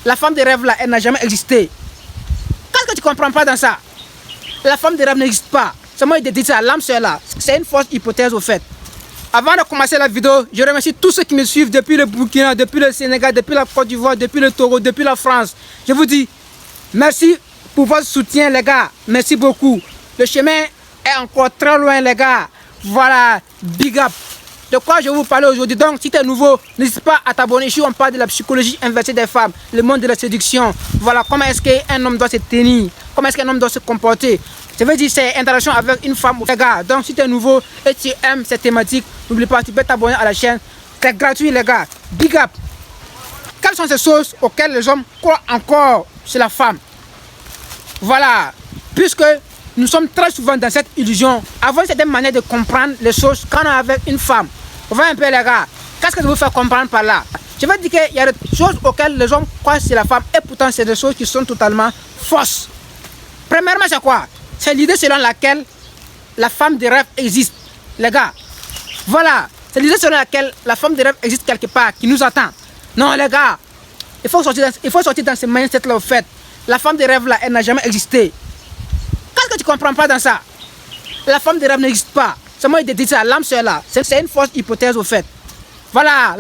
La femme de rêve là, elle n'a jamais existé. Qu'est-ce que tu comprends pas dans ça? La femme de rêve n'existe pas. C'est moi qui te dis ça, l'âme sœur là. C'est une fausse hypothèse au fait. Avant de commencer la vidéo, je remercie tous ceux qui me suivent depuis le Burkina, depuis le Sénégal, depuis la Côte d'Ivoire, depuis le Togo, depuis la France. Je vous dis merci pour votre soutien les gars. Merci beaucoup. Le chemin est encore très loin les gars. Voilà, big up. De quoi je vais vous parler aujourd'hui? Donc si tu es nouveau, n'hésite pas à t'abonner. Ici on parle de la psychologie inversée des femmes, le monde de la séduction. Voilà, comment est-ce qu'un homme doit se tenir, comment est-ce qu'un homme doit se comporter. Je veux dire, c'est interaction avec une femme, les gars. Donc si tu es nouveau et tu aimes cette thématique, n'oublie pas, tu peux t'abonner à la chaîne. C'est gratuit les gars, big up. Quelles sont ces choses auxquelles les hommes croient encore chez la femme? Voilà, puisque nous sommes très souvent dans cette illusion, avoir une certaine manière de comprendre les choses quand on est avec une femme. On va un peu les gars, qu'est-ce que je veux faire comprendre par là? Je veux dire qu'il y a des choses auxquelles les hommes croient chez la femme et pourtant c'est des choses qui sont totalement fausses. Premièrement c'est quoi? C'est l'idée selon laquelle la femme de rêve existe, les gars. Voilà, c'est l'idée selon laquelle la femme de rêve existe quelque part, qui nous attend. Non les gars, il faut sortir dans ce mindset là au fait. La femme de rêve là, elle n'a jamais existé. Qu'est-ce que tu comprends pas dans ça? La femme de rêve n'existe pas. C'est moi qui te dis ça, l'âme sœur là. C'est une fausse hypothèse au fait. Voilà,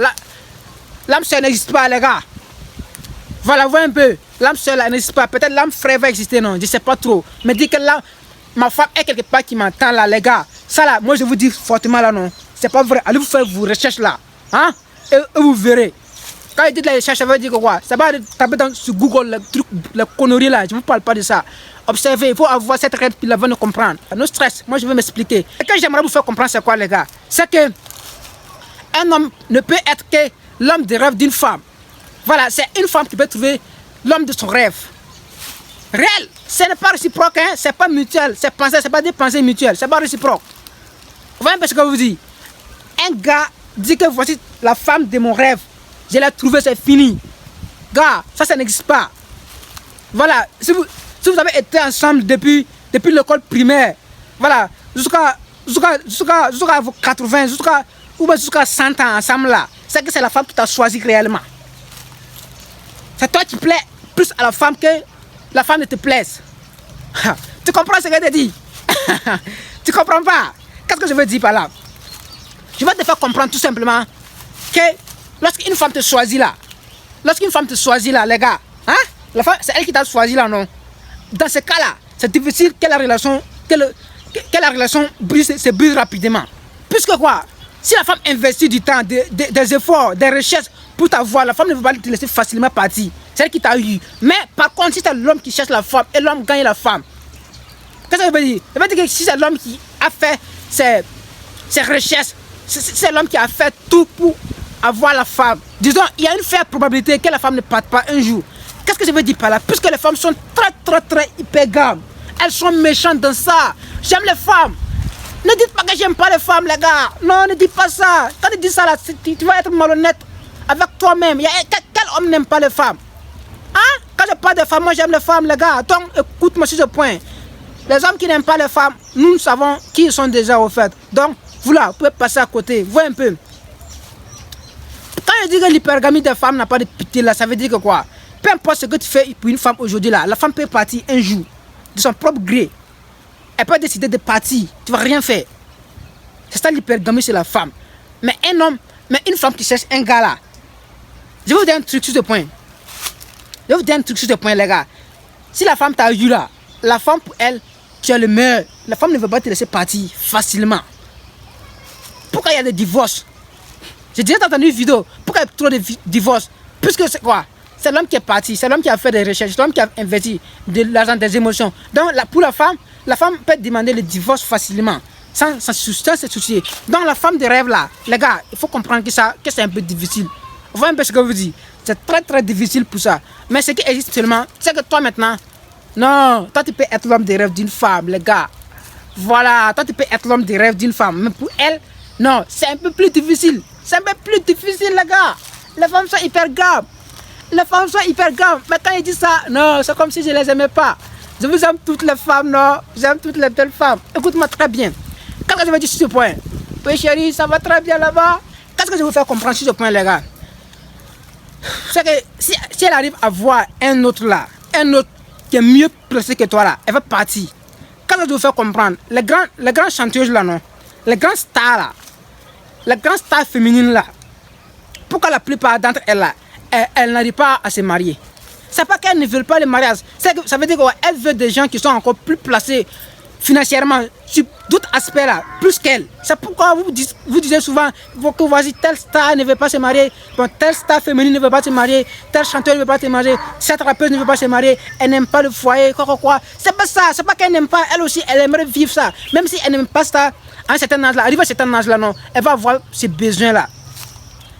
l'âme sœur n'existe pas les gars. Voilà, vois un peu. L'âme sœur là n'existe pas. Peut-être l'âme frère va exister, non, je sais pas trop. Mais dis que là, ma femme est quelque part qui m'entend là les gars. Ça là, moi je vous dis fortement là non. C'est pas vrai. Allez vous faire vos recherches là. Hein? Et vous verrez. Quand je dis de la recherche, ça veut dire que quoi? Ça va taper sur Google le truc, la connerie là. Je ne vous parle pas de ça. Observez, il faut avoir cette règle puis avant de comprendre. No stress, moi je vais m'expliquer. Et que j'aimerais vous faire comprendre, c'est quoi les gars? C'est que un homme ne peut être que l'homme de rêve d'une femme. Voilà, c'est une femme qui peut trouver l'homme de son rêve. Réel, ce n'est pas réciproque, hein? C'est pas mutuel, c'est pas des pensées mutuelles, c'est pas réciproque. Vous voyez un peu ce que je vous dis? Un gars dit que voici la femme de mon rêve. Je l'ai trouvée, c'est fini. Gars, ça n'existe pas. Voilà, si vous avez été ensemble depuis l'école primaire, voilà, jusqu'à vos 80, jusqu'à 100 ans ensemble là, c'est que c'est la femme qui t'a choisi réellement. C'est toi qui plais plus à la femme que la femme ne te plaise. Tu comprends ce que je te dis? Tu comprends pas? Qu'est-ce que je veux dire par là? Je vais te faire comprendre tout simplement que lorsqu'une femme te choisit là, les gars, hein? La femme, c'est elle qui t'a choisi là, non? Dans ce cas-là, c'est difficile que la relation se brise rapidement. Puisque quoi? Si la femme investit du temps, des efforts, des recherches pour t'avoir, la femme ne veut pas te laisser facilement partir. C'est elle qui t'a eu. Mais par contre, si c'est l'homme qui cherche la femme et l'homme gagne la femme, qu'est-ce que ça veut dire? Ça veut dire que si c'est l'homme qui a fait ses recherches, c'est l'homme qui a fait tout pour avoir la femme. Disons, il y a une faible probabilité que la femme ne parte pas un jour. Qu'est-ce que je veux dire par là? Puisque les femmes sont très hypergames. Elles sont méchantes dans ça. J'aime les femmes. Ne dites pas que j'aime pas les femmes, les gars. Non, ne dites pas ça. Quand tu dis ça là, tu vas être malhonnête avec toi-même. Quel homme n'aime pas les femmes? Hein? Quand je parle de femmes, moi j'aime les femmes, les gars. Donc écoute-moi sur ce point. Les hommes qui n'aiment pas les femmes, nous savons qui ils sont déjà au fait. Donc vous là, vous pouvez passer à côté. Voyez un peu. Quand je dis que l'hypergamie des femmes n'a pas de pitié là, ça veut dire que quoi? Peu importe ce que tu fais pour une femme aujourd'hui là, la femme peut partir un jour de son propre gré. Elle peut décider de partir, tu vas rien faire. C'est ça l'hypergamie chez la femme. Mais un homme, mais une femme qui cherche un gars là, je vais vous dire un truc sur ce point. Les gars. Si la femme t'a eu là, la femme pour elle, tu es le meilleur. La femme ne veut pas te laisser partir facilement. Pourquoi il y a des divorces? J'ai déjà entendu une vidéo. Pourquoi il y a trop de divorces? Puisque c'est quoi? C'est l'homme qui est parti, c'est l'homme qui a fait des recherches, c'est l'homme qui a investi de l'argent, des émotions. Donc pour la femme peut demander le divorce facilement, sans se soucier. Donc la femme de rêve là, les gars, il faut comprendre que c'est un peu difficile. Vous voyez un peu ce que je vous dis? C'est très difficile pour ça. Mais ce qui existe seulement, c'est que toi maintenant, non, toi tu peux être l'homme de rêve d'une femme, les gars. Voilà, toi tu peux être l'homme de rêve d'une femme. Mais pour elle, non, c'est un peu plus difficile. C'est un peu plus difficile, les gars. Les femmes sont hyper graves. Les femmes sont hyper graves. Mais quand ils disent ça, non, c'est comme si je les aimais pas. Je vous aime toutes les femmes, non. J'aime toutes les belles femmes. Écoute-moi très bien. Qu'est-ce que je veux dire sur ce point? Oui, chérie, ça va très bien là-bas. Qu'est-ce que je veux faire comprendre sur ce point, les gars? C'est que si elle arrive à voir un autre là, un autre qui est mieux placé que toi là, elle va partir. Quand je dois faire comprendre, les grands chanteuses là, non, les grands stars là, les grands stars féminines là, pourquoi la plupart d'entre elles là, elles n'arrivent pas à se marier? C'est pas qu'elles ne veulent pas le mariage, ça veut dire qu'elles veulent des gens qui sont encore plus placés financièrement sur d'autres aspects là, plus qu'elles. C'est pourquoi vous disiez souvent que voici telle star ne veut pas se marier, bon, telle star féminine ne veut pas se marier, tel chanteur ne veut pas se marier, cette rappeuse ne veut pas se marier, elle n'aime pas le foyer, quoi. C'est pas ça, c'est pas qu'elle n'aime pas, elle aussi, elle aimerait vivre ça. Même si elle n'aime pas ça, à un certain âge là, arrive à un certain âge là, non, elle va avoir ses besoins là.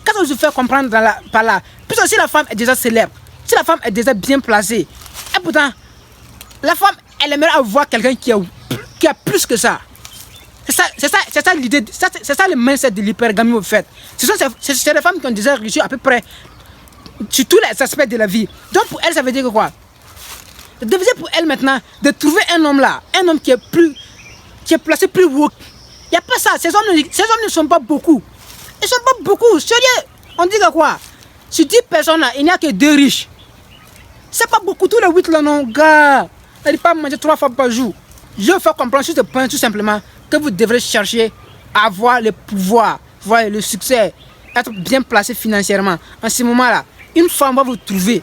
Quand on se fait comprendre par là, puisque si la femme est déjà célèbre, si la femme est déjà bien placée, et pourtant, la femme, elle aimerait avoir quelqu'un qui a plus que ça. C'est ça l'idée, c'est ça le mindset de l'hypergamie au fait. C'est des femmes qui ont déjà réussi à peu près sur tous les aspects de la vie. Donc pour elle, ça veut dire que quoi? C'est difficile pour elle maintenant de trouver un homme là, un homme qui est placé plus haut. Il n'y a pas ça, ces hommes ne sont pas beaucoup. Ils ne sont pas beaucoup, sérieux. On dit que quoi? Sur 10 personnes là, il n'y a que 2 riches. C'est pas beaucoup, tous les 8 là, non, gars. Vous n'allez pas manger 3 fois par jour. Je veux faire comprendre sur ce point tout simplement que vous devrez chercher à avoir le pouvoir, voir le succès, être bien placé financièrement. En ce moment-là, une femme va vous trouver.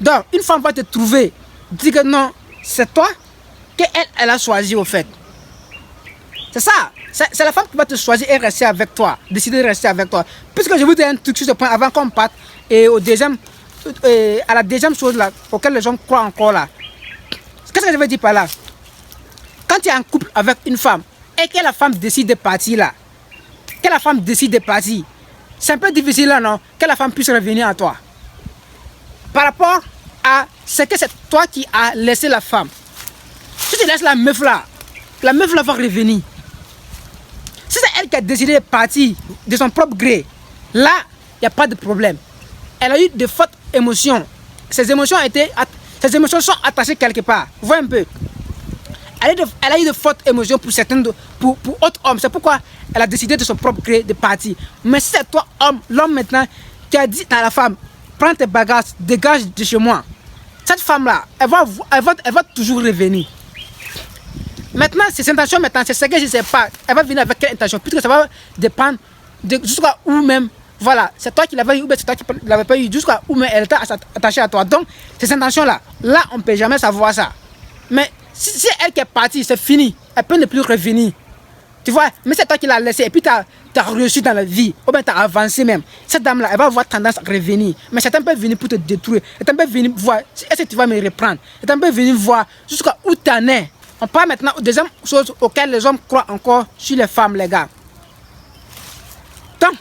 Donc, une femme va te trouver. Dis que non, c'est toi qu'elle a choisi au fait. C'est ça. C'est la femme qui va te choisir et rester avec toi. Décider de rester avec toi. Puisque je vous donne un truc sur ce point avant qu'on parte et à la deuxième chose là, auquel les gens croient encore là. Qu'est-ce que je veux dire par là? Quand tu es en couple avec une femme et que la femme décide de partir là, que la femme décide de partir, c'est un peu difficile là, non? Que la femme puisse revenir à toi. Par rapport à ce que c'est toi qui as laissé la femme. Si tu laisses la meuf là va revenir. Si c'est elle qui a décidé de partir de son propre gré, là, il n'y a pas de problème. Elle a eu de fortes émotions. Ces émotions sont attachées quelque part. Vous voyez un peu. Elle a eu de fortes émotions pour autres hommes. C'est pourquoi elle a décidé de son propre gré de partir. Mais si c'est toi, l'homme maintenant, qui a dit à la femme, prends tes bagages, dégage de chez moi. Cette femme-là, elle va toujours revenir. Maintenant, ses intentions, c'est ce que je ne sais pas. Elle va venir avec quelle intention? Puisque ça va dépendre de jusqu'à où même. Voilà, c'est toi qui l'avais eu ou c'est toi qui ne l'avais pas eu, jusqu'à où même elle était attachée à toi. Donc, ces intentions-là, là, on ne peut jamais savoir ça. Mais si elle qui est partie, c'est fini. Elle peut ne plus revenir. Tu vois, mais c'est toi qui l'as laissée et puis tu as réussi dans la vie. Ou bien tu as avancé même. Cette dame-là, elle va avoir tendance à revenir. Mais certains peuvent venir pour te détruire. Certains peuvent venir voir, est-ce que tu vas me reprendre? Certains peuvent venir voir jusqu'à où tu en es. On parle maintenant des deuxième chose auxquelles les hommes croient encore sur les femmes, les gars. Donc,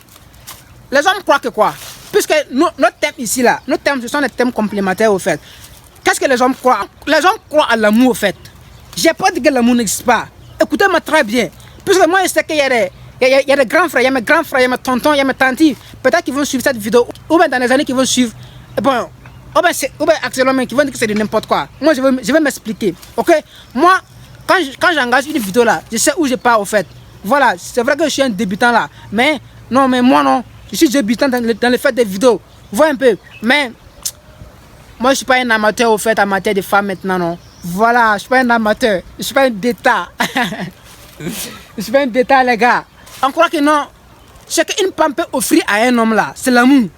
les hommes croient que quoi? Puisque notre thème ici, là, nos thèmes, ce sont des thèmes complémentaires au fait. Qu'est-ce que les hommes croient? Les hommes croient à l'amour au fait. J'ai pas dit que l'amour n'existe pas. Écoutez-moi très bien. Puisque moi, je sais qu'il y a des grands frères, il y a mes grands frères, il y a mes tontons, il y a mes tantis. Peut-être qu'ils vont suivre cette vidéo. Ou bien dans les années qui vont suivre. Bon, ou bien actuellement, qui vont dire que c'est de n'importe quoi. Moi, je vais m'expliquer. Ok? Moi, quand j'engage une vidéo là, je sais où je pars au fait. Voilà, c'est vrai que je suis un débutant là. Mais moi non. Je suis débutant dans le fait des vidéos. Vous voyez un peu. Mais moi, je ne suis pas un amateur au fait, amateur de femmes maintenant, non. Voilà, je ne suis pas un amateur. Je ne suis pas un détat. Je ne suis pas un détat, les gars. On croit que non. Ce qu'une femme peut offrir à un homme là, c'est l'amour.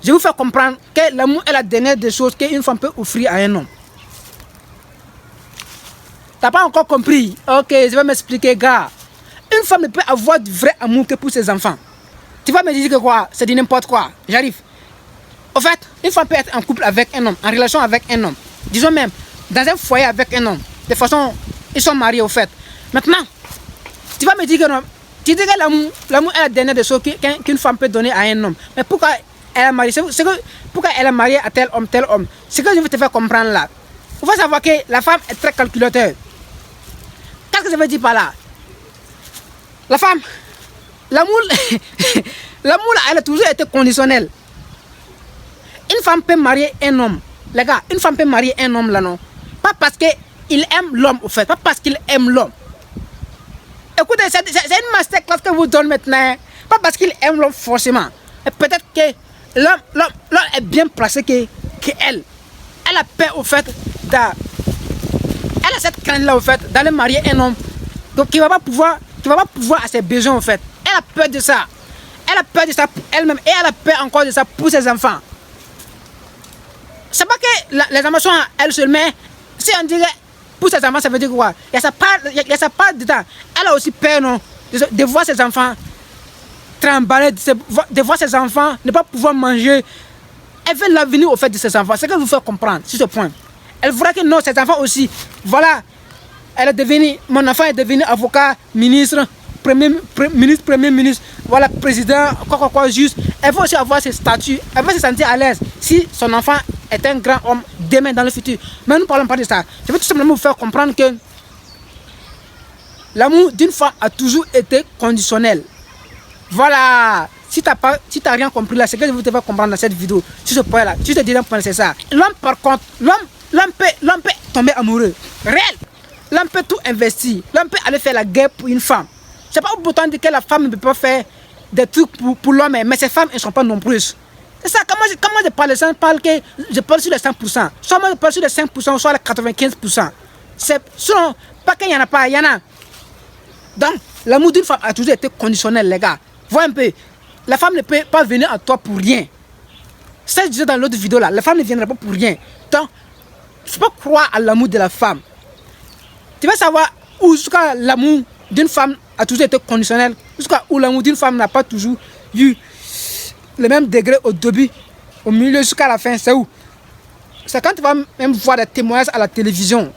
Je vais vous faire comprendre que l'amour est la dernière des choses qu'une femme peut offrir à un homme. T'as pas encore compris? Ok, je vais m'expliquer, gars. Une femme ne peut avoir du vrai amour que pour ses enfants. Tu vas me dire que quoi? C'est du n'importe quoi. J'arrive. En fait, une femme peut être en couple avec un homme, en relation avec un homme. Disons même, dans un foyer avec un homme. De façon, ils sont mariés au fait. Maintenant, tu vas me dire que non. Tu dis que l'amour est la dernière des choses qu'une femme peut donner à un homme. Mais pourquoi elle est mariée? Pourquoi elle est mariée à tel homme? Ce que je veux te faire comprendre là. Il faut savoir que la femme est très calculateur. Qu'est-ce que je veux dire par là? La femme, l'amour, l'amour elle a toujours été conditionnel. Une femme peut marier un homme. Les gars, une femme peut marier un homme là non. Pas parce qu'il aime l'homme au fait. Pas parce qu'il aime l'homme. Écoutez, c'est une masterclass que vous donne maintenant. Pas parce qu'il aime l'homme forcément. Peut-être que l'homme est bien placé que elle. Elle a peur au fait elle a cette crainte-là au fait d'aller marier un homme donc qui va pas pouvoir à ses besoins au fait. Elle a peur de ça. Elle a peur de ça pour elle-même et elle a peur encore de ça pour ses enfants. C'est pas que les enfants sont à elle seule, mais si on dirait pour ses enfants, ça veut dire quoi? Il y a sa part dedans. Elle a aussi peur non, de voir ses enfants trembler, de voir ses enfants ne pas pouvoir manger. Elle veut l'avenir au fait de ses enfants. C'est ce qu'elle vous fait comprendre sur ce point. Elle voudrait que non, ses enfants aussi, voilà, mon enfant est devenu avocat, ministre, premier ministre, voilà, président, quoi, juste. Elle veut aussi avoir ses statuts, elle veut se sentir à l'aise si son enfant est un grand homme demain dans le futur. Mais nous ne parlons pas de ça. Je veux tout simplement vous faire comprendre que l'amour d'une femme a toujours été conditionnel. Voilà. Si tu n'as rien compris là, c'est que je vous te faire comprendre dans cette vidéo, sur ce point là, tu te dis un point, c'est ça. L'homme par contre, l'homme peut tomber amoureux. Réel. L'homme peut tout investir. L'homme peut aller faire la guerre pour une femme. C'est pas pour autant dire que la femme ne peut pas faire des trucs pour l'homme, mais ces femmes, elles ne sont pas nombreuses. C'est ça, comment je parle, je parle sur les 100%. Soit moi je parle sur les 5%, soit les 95%. C'est selon, pas qu'il n'y en a pas, il y en a. Donc, l'amour d'une femme a toujours été conditionnel, les gars. Vois un peu. La femme ne peut pas venir à toi pour rien. Ça, je disais dans l'autre vidéo là, la femme ne viendra pas pour rien. Donc, il ne faut pas croire à l'amour de la femme. Tu vas savoir où jusqu'à l'amour d'une femme a toujours été conditionnel, jusqu'à où l'amour d'une femme n'a pas toujours eu le même degré au début, au milieu, jusqu'à la fin. C'est où? C'est quand tu vas même voir des témoignages à la télévision.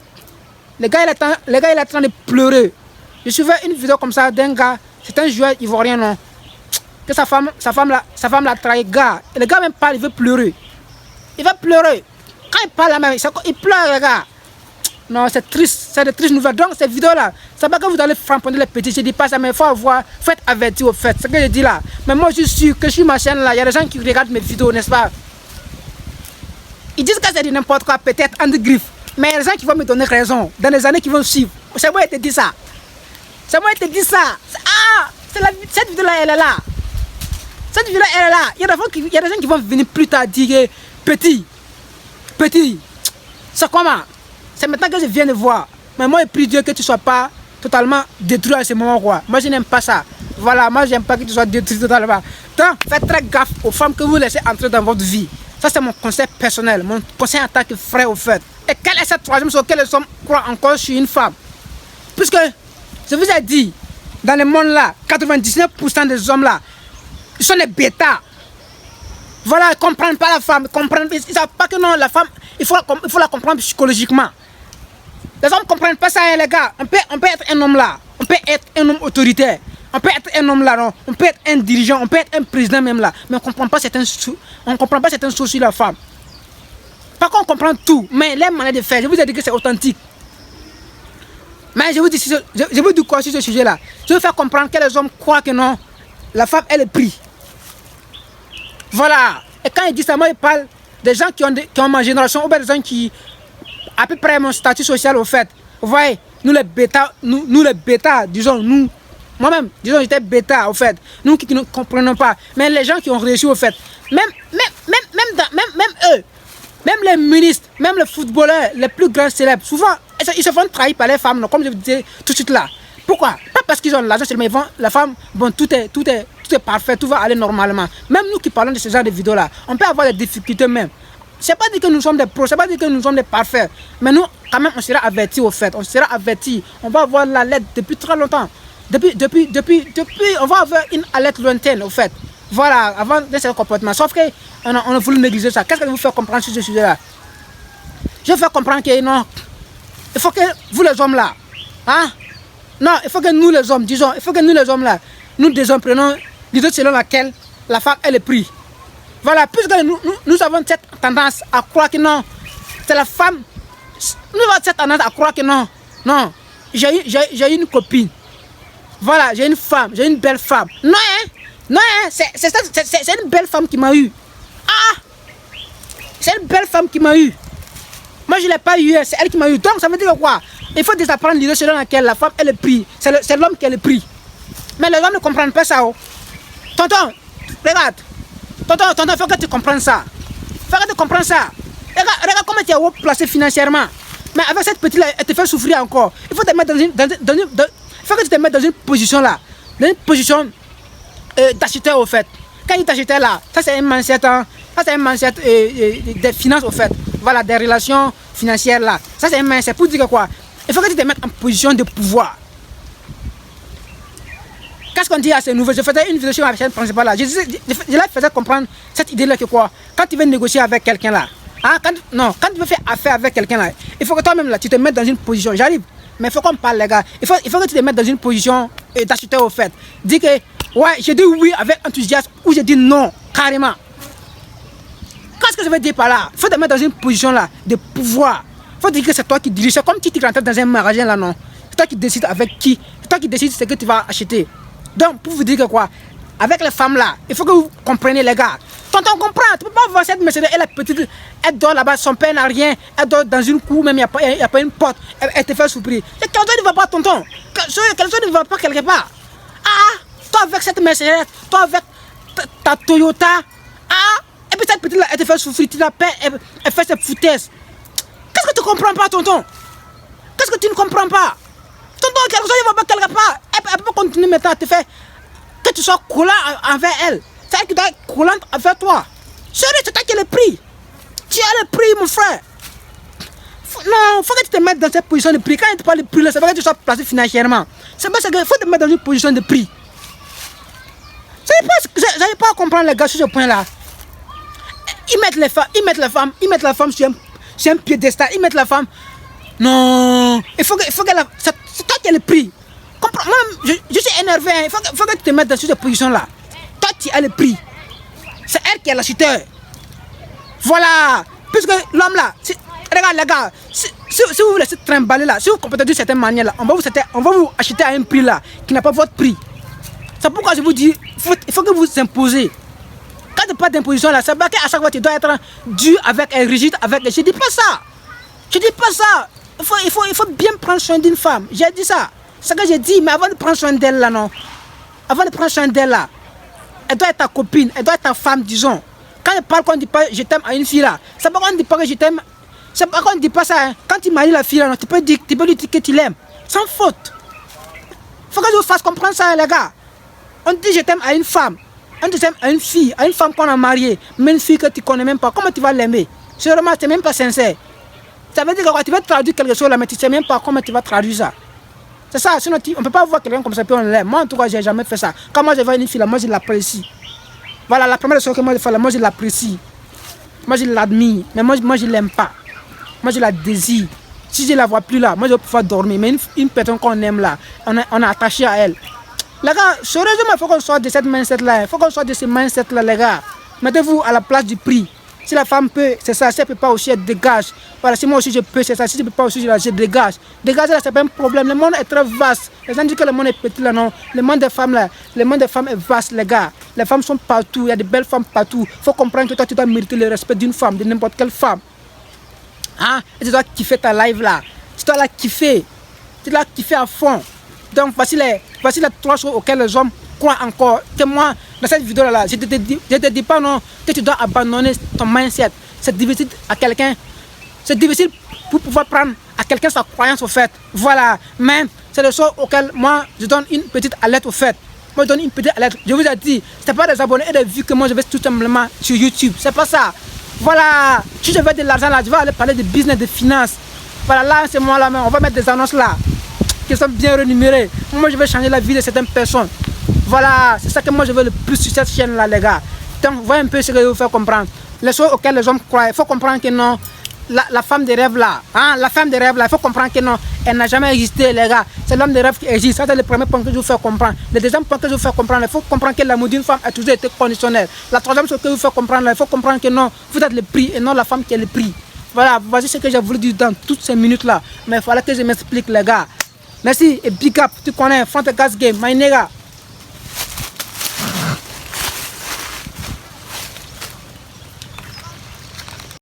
Le gars, il est en train de pleurer. Je suivais une vidéo comme ça d'un gars, c'est un joueur ivoirien, non? Que sa femme l'a trahi, gars. Et le gars même parle, il veut pleurer. Il va pleurer. Quand il parle là même, il pleure, les gars. Non, c'est triste, c'est de tristes nouvelles. Donc, cette vidéo-là, c'est pas que vous allez frapper les petits. Je dis pas ça, mais il faut être averti au fait. C'est ce que je dis là. Mais moi, je suis sûr que sur ma chaîne là, il y a des gens qui regardent mes vidéos, n'est-ce pas? Ils disent que c'est de n'importe quoi, peut-être en de griffe. Mais il y a des gens qui vont me donner raison dans les années qui vont suivre. C'est moi qui te dis ça. C'est moi qui te dis ça. Ah, cette vidéo-là, elle est là. Cette vidéo-là, elle est là. Il y a des gens qui vont venir plus tard dire petit, c'est comment? C'est maintenant que je viens de voir. Mais moi, je prie Dieu que tu ne sois pas totalement détruit à ce moment, quoi. Moi, je n'aime pas ça. Voilà, moi, je n'aime pas que tu sois détruit totalement. Donc, faites très gaffe aux femmes que vous laissez entrer dans votre vie. Ça, c'est mon conseil personnel, mon conseil en tant que frère, au fait. Et quelle est cette troisième chose que les hommes croient encore sur une femme? Puisque, je vous ai dit, dans le monde là, 99% des hommes là, ils sont des bêtas. Voilà, ils ne comprennent pas la femme. Ils ne savent pas que non, la femme, il faut la comprendre psychologiquement. Les hommes ne comprennent pas ça, hein, les gars. On peut être un homme là. On peut être un homme autoritaire. On peut être un homme là, non. On peut être un dirigeant. On peut être un président même là. Mais on ne comprend pas certaines choses sur la femme. Par contre, on comprend tout. Mais les manières de faire, je vous ai dit que c'est authentique. Mais je vous dis quoi sur ce sujet-là? Je veux faire comprendre que les hommes croient que non, la femme, elle est prise. Voilà. Et quand il dit ça, moi, il parle des gens qui ont ma génération, ou bien des gens qui, à peu près mon statut social, au fait. Vous voyez, nous les bêtas, disons, nous, moi-même, disons, j'étais bêta, au fait. Nous qui ne comprenons pas. Mais les gens qui ont réussi, au fait. Même eux, même les ministres, même les footballeurs, les plus grands célèbres, souvent, ils se font trahir par les femmes, non, comme je vous disais tout de suite là. Pourquoi? Pas parce qu'ils ont l'argent, mais la femme, bon, tout est parfait, tout va aller normalement. Même nous qui parlons de ce genre de vidéos-là, on peut avoir des difficultés même. C'est pas dit que nous sommes des pros, c'est pas dit que nous sommes des parfaits. Mais nous, quand même, on sera avertis au fait. On sera avertis. On va avoir l'alerte depuis très longtemps. Depuis, on va avoir une alerte lointaine au fait. Voilà, avant de ce comportement. Sauf qu'on a voulu négliger ça. Qu'est-ce que je vous fais comprendre sur ce sujet-là? Je vais faire comprendre que non, il faut que vous les hommes là, hein? Non, il faut que nous les hommes, disons, il faut que nous les hommes là, nous des hommes prenons l'idée selon laquelle la femme elle est prise. Voilà, puisque nous avons cette tendance à croire que non, c'est la femme. Nous avons cette tendance à croire que non, j'ai une copine. Voilà, j'ai une femme, j'ai une belle femme. Non, c'est une belle femme qui m'a eu. Ah, c'est une belle femme qui m'a eu. Moi, je ne l'ai pas eu, c'est elle qui m'a eu. Donc, ça veut dire quoi? Il faut désapprendre l'idée selon laquelle la femme elle est prise. C'est l'homme qui est le pris. Mais les hommes ne comprennent pas ça. Oh. Tonton, regarde. Tonton, il faut que tu comprennes ça. Il faut que tu comprennes ça. Regarde comment tu es haut placé financièrement. Mais avec cette petite-là, elle te fait souffrir encore. Il faut te mettre il faut que tu te mettes dans une position là. Dans une position d'acheteur au fait. Quand il t'achetait là, ça c'est un mindset, hein, ça c'est un mindset des finances au fait. Voilà, des relations financières là. Ça c'est un mindset pour dire que quoi? Il faut que tu te mettes en position de pouvoir. Qu'est-ce qu'on dit à ces nouveaux? Je faisais une vidéo sur ma chaîne principale là. Je leur faisais comprendre cette idée là que quoi? Quand tu veux négocier avec quelqu'un là, hein, quand tu veux faire affaire avec quelqu'un là, il faut que toi-même là, tu te mettes dans une position. J'arrive, mais il faut qu'on parle les gars. Il faut que tu te mettes dans une position d'acheteur au fait. Dis que ouais, j'ai dit oui avec enthousiasme ou j'ai dit non carrément. Qu'est-ce que je veux dire par là? Il faut te mettre dans une position là de pouvoir. Il faut dire que c'est toi qui dirige. C'est comme si tu rentres dans un magasin là, non? C'est toi qui décides avec qui. C'est toi qui décides ce que tu vas acheter. Donc, pour vous dire que quoi? Avec les femmes là, il faut que vous compreniez les gars. Tonton comprend, tu peux pas voir cette Mercedes, elle est petite, elle dort là-bas, son père n'a rien, elle dort dans une cour, même il n'y a pas une porte, elle te fait souffrir. Et quelqu'un ne va pas, tonton. Quelqu'un ne va pas quelque part. Ah, toi avec cette Mercedes, toi avec ta Toyota, ah, et puis cette petite là, elle te fait souffrir, tu la paies, elle fait ses foutaises. Qu'est-ce que tu comprends pas, tonton? Qu'est-ce que tu ne comprends pas? Tonton, quelqu'un ne va pas quelque part. Elle peut continuer maintenant à te faire que tu sois collant envers elle. C'est elle qui doit être collante envers toi. Sérieux, c'est toi qui as le prix. Tu as le prix, mon frère. Non, il faut que tu te mettes dans cette position de prix. Quand tu parles de prix, là, c'est vrai que tu sois placé financièrement. C'est parce qu'il faut te mettre dans une position de prix. Je n'arrive pas à comprendre les gars sur ce point-là. Ils mettent la femme sur un piédestal. Ils mettent la femme. Non, il faut qu'elle. C'est toi qui as le prix. Moi, je suis énervé. Hein. Il faut que tu te mettes dans cette position-là. Toi, tu as le prix. C'est elle qui est l'acheteur. Voilà. Puisque l'homme là, regarde les gars, si vous vous laissez trimballer là, si vous comportez d'une certaine manière là, on va vous acheter à un prix là qui n'a pas votre prix. C'est pourquoi je vous dis, il faut que vous vous imposez. Quand tu parles d'imposition là, c'est pas qu'à chaque fois tu dois être dur avec elle, rigide avec elle. Je dis pas ça. Je dis pas ça. Il faut bien prendre soin d'une femme. J'ai dit ça. C'est ce que j'ai dit, mais avant de prendre soin d'elle là, non. Avant de prendre soin d'elle là, elle doit être ta copine, elle doit être ta femme, disons. Quand elle parle, qu'on ne dit pas je t'aime à une fille là, c'est pas qu'on ne dit pas que je t'aime. C'est pas qu'on ne dit pas ça. Hein. Quand tu maries la fille là, non, tu peux lui dire que tu l'aimes. Sans faute. Faut que je vous fasse comprendre ça, les gars. On dit je t'aime à une femme. On dit je t'aime à une fille, à une femme qu'on a mariée, mais une fille que tu connais même pas. Comment tu vas l'aimer? Sûrement, tu n'es même pas sincère. Ça veut dire que quand tu veux traduire quelque chose là, mais tu ne sais même pas comment tu vas traduire ça. C'est ça, sinon on ne peut pas voir quelqu'un comme ça puis on l'aime. Moi en tout cas, j'ai jamais fait ça. Quand moi je vois une fille là, moi je l'apprécie. Voilà, la première chose que moi je fais là, moi je l'apprécie. Moi je l'admire, mais moi je l'aime pas. Moi je la désire. Si je la vois plus là, moi je vais pouvoir dormir. Mais une personne qu'on aime là, on est attaché à elle. Les gars, sérieusement, il faut qu'on sorte de cette mindset là. Il faut qu'on sorte de ce mindset là, les gars. Mettez-vous à la place du prix. Si la femme peut, c'est ça. Si elle ne peut pas aussi, elle dégage. Voilà, si moi aussi je peux, c'est ça. Si je ne peux pas aussi, je dégage. Dégager là, c'est pas un problème. Le monde est très vaste. Les gens disent que le monde est petit là, non. Le monde des femmes là, le monde des femmes est vaste, les gars. Les femmes sont partout. Il y a de belles femmes partout. Il faut comprendre que toi, tu dois mériter le respect d'une femme, de n'importe quelle femme. Hein? Et tu dois kiffer ta live là. Tu dois la kiffer. Tu dois la kiffer à fond. Donc, voici les 3 choses auxquelles les hommes croient encore. Que moi, dans cette vidéo là, je te dis pas non, que tu dois abandonner ton mindset. C'est difficile à quelqu'un. C'est difficile pour pouvoir prendre à quelqu'un sa croyance au fait. Voilà. Mais c'est des choses auxquelles moi, je donne une petite alerte au fait. Moi, je donne une petite alerte. Je vous ai dit, ce n'est pas des abonnés et des vues que moi je vais tout simplement sur YouTube. C'est pas ça. Voilà. Si je veux de l'argent là, je vais aller parler de business, de finance. Voilà, là, c'est moi là, on va mettre des annonces là qui sont bien rémunérées. Moi, je vais changer la vie de certaines personnes. Voilà, c'est ça que moi je veux le plus sur cette chaîne là, les gars. Donc, voyez un peu ce que je vous fais comprendre. Les choses auxquelles les hommes croient, il faut comprendre que non, la femme des rêves là, hein, la femme des rêves là, il faut comprendre que non, elle n'a jamais existé, les gars. C'est l'homme des rêves qui existe. Ça, c'est le premier point que je vous fais comprendre. Le deuxième point que je vous fais comprendre, il faut comprendre que l'amour d'une femme a toujours été conditionnel. La troisième chose que je vous fais comprendre, là, il faut comprendre que non, vous êtes le prix et non la femme qui est le prix. Voilà, voici ce que j'ai voulu dire dans toutes ces minutes là. Mais il fallait que je m'explique, les gars. Merci et big up, tu connais, Front Gas Game, my nigga.